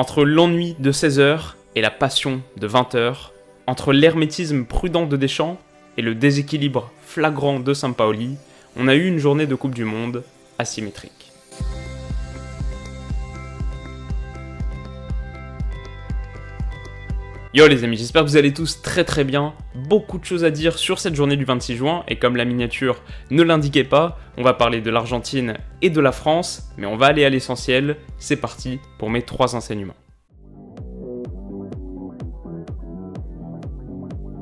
Entre l'ennui de 16 heures et la passion de 20 heures, entre l'hermétisme prudent de Deschamps et le déséquilibre flagrant de Sampaoli, on a eu une journée de Coupe du Monde asymétrique. Yo les amis, j'espère que vous allez tous très bien. Beaucoup de choses à dire sur cette journée du 26 juin et comme la miniature ne l'indiquait pas, on va parler de l'Argentine et de la France, mais on va aller à l'essentiel. C'est parti pour mes 3 enseignements.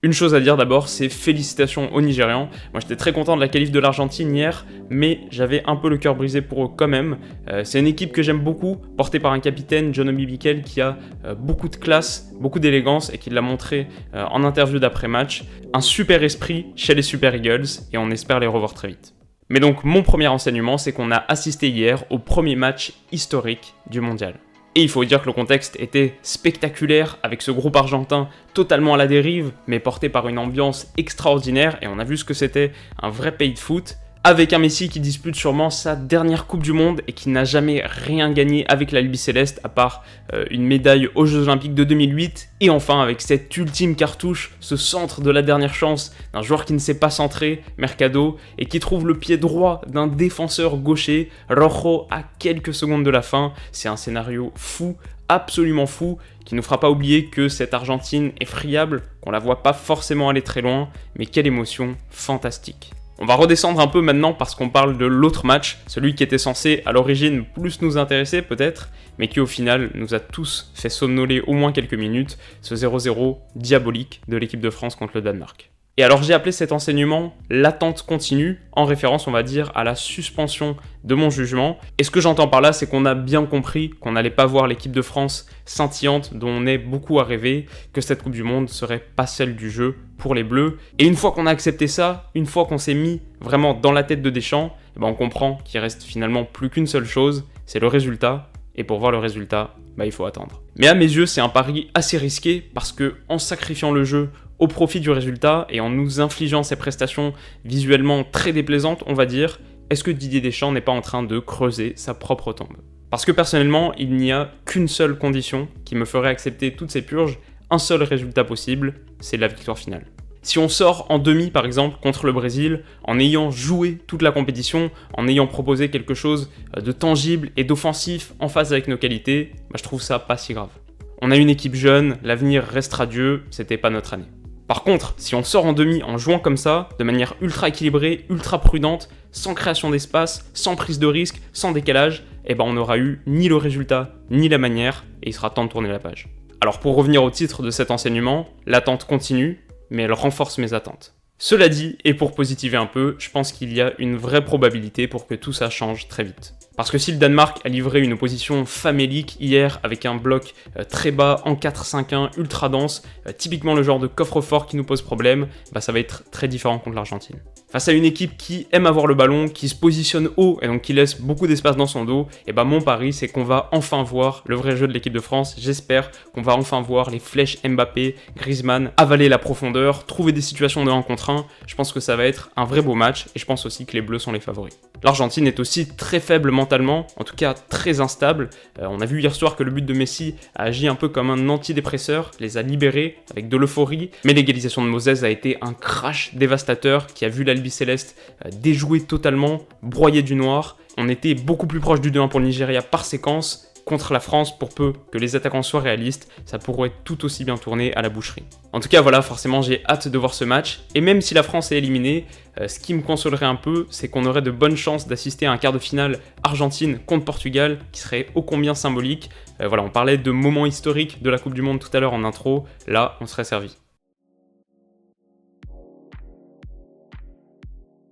Une chose à dire d'abord, c'est félicitations aux Nigérians. Moi j'étais très content de la qualif de l'Argentine hier, mais j'avais un peu le cœur brisé pour eux quand même. C'est une équipe que j'aime beaucoup, portée par un capitaine, John Obi Mikel, qui a beaucoup de classe, beaucoup d'élégance et qui l'a montré en interview d'après-match. Un super esprit chez les Super Eagles et on espère les revoir très vite. Mais donc mon premier enseignement, c'est qu'on a assisté hier au premier match historique du mondial. Et il faut dire que le contexte était spectaculaire avec ce groupe argentin totalement à la dérive, mais porté par une ambiance extraordinaire et on a vu ce que c'était un vrai pays de foot. Avec un Messi qui dispute sûrement sa dernière Coupe du Monde et qui n'a jamais rien gagné avec l'Albi Céleste à part une médaille aux Jeux Olympiques de 2008. Et enfin avec cette ultime cartouche, ce centre de la dernière chance d'un joueur qui ne sait pas centrer, Mercado, et qui trouve le pied droit d'un défenseur gaucher, Rojo, à quelques secondes de la fin. C'est un scénario fou, absolument fou, qui ne nous fera pas oublier que cette Argentine est friable, qu'on la voit pas forcément aller très loin, mais quelle émotion fantastique. On va redescendre un peu maintenant parce qu'on parle de l'autre match, celui qui était censé à l'origine plus nous intéresser peut-être, mais qui au final nous a tous fait somnoler au moins quelques minutes, ce 0-0 diabolique de l'équipe de France contre le Danemark. Et alors j'ai appelé cet enseignement « l'attente continue », en référence on va dire à la suspension de mon jugement. Et ce que j'entends par là, c'est qu'on a bien compris qu'on n'allait pas voir l'équipe de France scintillante dont on est beaucoup à rêver, que cette Coupe du Monde serait pas celle du jeu pour les Bleus. Et une fois qu'on a accepté ça, une fois qu'on s'est mis vraiment dans la tête de Deschamps, on comprend qu'il reste finalement plus qu'une seule chose, c'est le résultat. Et pour voir le résultat, il faut attendre. Mais à mes yeux, c'est un pari assez risqué parce que en sacrifiant le jeu au profit du résultat et en nous infligeant ces prestations visuellement très déplaisantes, on va dire, est-ce que Didier Deschamps n'est pas en train de creuser sa propre tombe? Parce que personnellement, il n'y a qu'une seule condition qui me ferait accepter toutes ces purges, un seul résultat possible, c'est la victoire finale. Si on sort en demi par exemple contre le Brésil, en ayant joué toute la compétition, en ayant proposé quelque chose de tangible et d'offensif en phase avec nos qualités, je trouve ça pas si grave. On a une équipe jeune, l'avenir reste radieux, c'était pas notre année. Par contre, si on sort en demi en jouant comme ça, de manière ultra équilibrée, ultra prudente, sans création d'espace, sans prise de risque, sans décalage, on n'aura eu ni le résultat, ni la manière, et il sera temps de tourner la page. Alors pour revenir au titre de cet enseignement, l'attente continue, mais elle renforce mes attentes. Cela dit, et pour positiver un peu, je pense qu'il y a une vraie probabilité pour que tout ça change très vite. Parce que si le Danemark a livré une opposition famélique hier avec un bloc très bas en 4-5-1 ultra dense, typiquement le genre de coffre-fort qui nous pose problème, ça va être très différent contre l'Argentine. Face à une équipe qui aime avoir le ballon, qui se positionne haut et donc qui laisse beaucoup d'espace dans son dos, mon pari c'est qu'on va enfin voir le vrai jeu de l'équipe de France. J'espère qu'on va enfin voir les flèches Mbappé, Griezmann avaler la profondeur, trouver des situations de 1 contre 1. Je pense que ça va être un vrai beau match et je pense aussi que les Bleus sont les favoris. L'Argentine est aussi très faible mentalement, en tout cas très instable. On a vu hier soir que le but de Messi a agi un peu comme un antidépresseur, les a libérés avec de l'euphorie, mais l'égalisation de Moses a été un crash dévastateur qui a vu l'Albi Céleste déjouer totalement, broyer du noir. On était beaucoup plus proche du 2-1 pour le Nigeria par séquence. Contre la France, pour peu que les attaquants soient réalistes, ça pourrait tout aussi bien tourner à la boucherie. En tout cas, voilà, forcément, j'ai hâte de voir ce match. Et même si la France est éliminée, ce qui me consolerait un peu, c'est qu'on aurait de bonnes chances d'assister à un quart de finale Argentine contre Portugal, qui serait ô combien symbolique. On parlait de moments historiques de la Coupe du Monde tout à l'heure en intro. Là, on serait servi.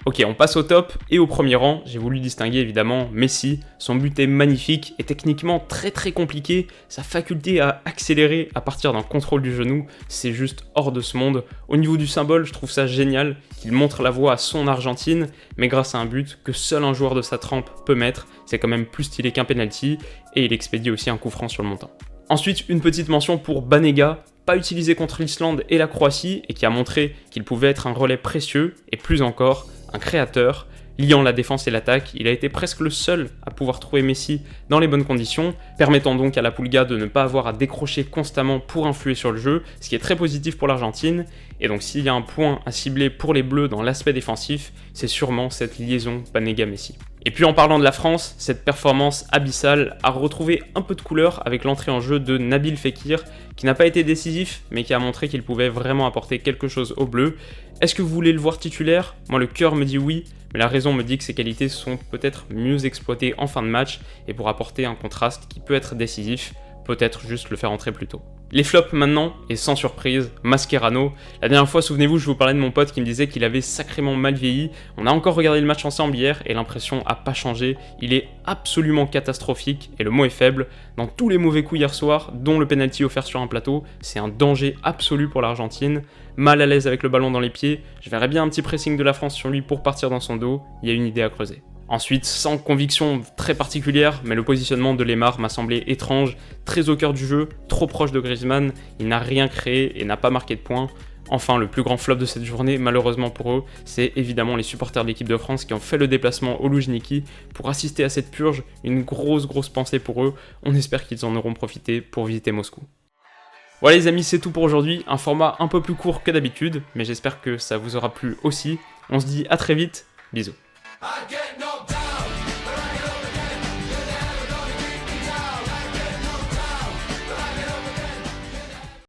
Ok, on passe au top, et au premier rang, j'ai voulu distinguer évidemment Messi. Son but est magnifique et techniquement très compliqué. Sa faculté à accélérer à partir d'un contrôle du genou, c'est juste hors de ce monde. Au niveau du symbole, je trouve ça génial qu'il montre la voie à son Argentine, mais grâce à un but que seul un joueur de sa trempe peut mettre, c'est quand même plus stylé qu'un penalty, et il expédie aussi un coup franc sur le montant. Ensuite, une petite mention pour Banega, pas utilisé contre l'Islande et la Croatie, et qui a montré qu'il pouvait être un relais précieux, et plus encore, un créateur. Liant la défense et l'attaque, il a été presque le seul à pouvoir trouver Messi dans les bonnes conditions, permettant donc à la Pulga de ne pas avoir à décrocher constamment pour influer sur le jeu, ce qui est très positif pour l'Argentine. Et donc s'il y a un point à cibler pour les Bleus dans l'aspect défensif, c'est sûrement cette liaison Banega-Messi. Et puis en parlant de la France, cette performance abyssale a retrouvé un peu de couleur avec l'entrée en jeu de Nabil Fekir, qui n'a pas été décisif, mais qui a montré qu'il pouvait vraiment apporter quelque chose aux Bleus. Est-ce que vous voulez le voir titulaire? Moi le cœur me dit oui, mais la raison me dit que ses qualités sont peut-être mieux exploitées en fin de match, et pour apporter un contraste qui peut être décisif, peut-être juste le faire entrer plus tôt. Les flops maintenant, et sans surprise, Mascherano. La dernière fois, souvenez-vous, je vous parlais de mon pote qui me disait qu'il avait sacrément mal vieilli. On a encore regardé le match ensemble hier et l'impression a pas changé. Il est absolument catastrophique, et le mot est faible. Dans tous les mauvais coups hier soir, dont le penalty offert sur un plateau, c'est un danger absolu pour l'Argentine. Mal à l'aise avec le ballon dans les pieds, je verrais bien un petit pressing de la France sur lui pour partir dans son dos, il y a une idée à creuser. Ensuite, sans conviction très particulière, mais le positionnement de Lemar m'a semblé étrange, très au cœur du jeu, trop proche de Griezmann, il n'a rien créé et n'a pas marqué de points. Enfin, le plus grand flop de cette journée, malheureusement pour eux, c'est évidemment les supporters de l'équipe de France qui ont fait le déplacement au Loujniki pour assister à cette purge, une grosse pensée pour eux, on espère qu'ils en auront profité pour visiter Moscou. Voilà les amis, c'est tout pour aujourd'hui, un format un peu plus court que d'habitude, mais j'espère que ça vous aura plu aussi. On se dit à très vite, bisous.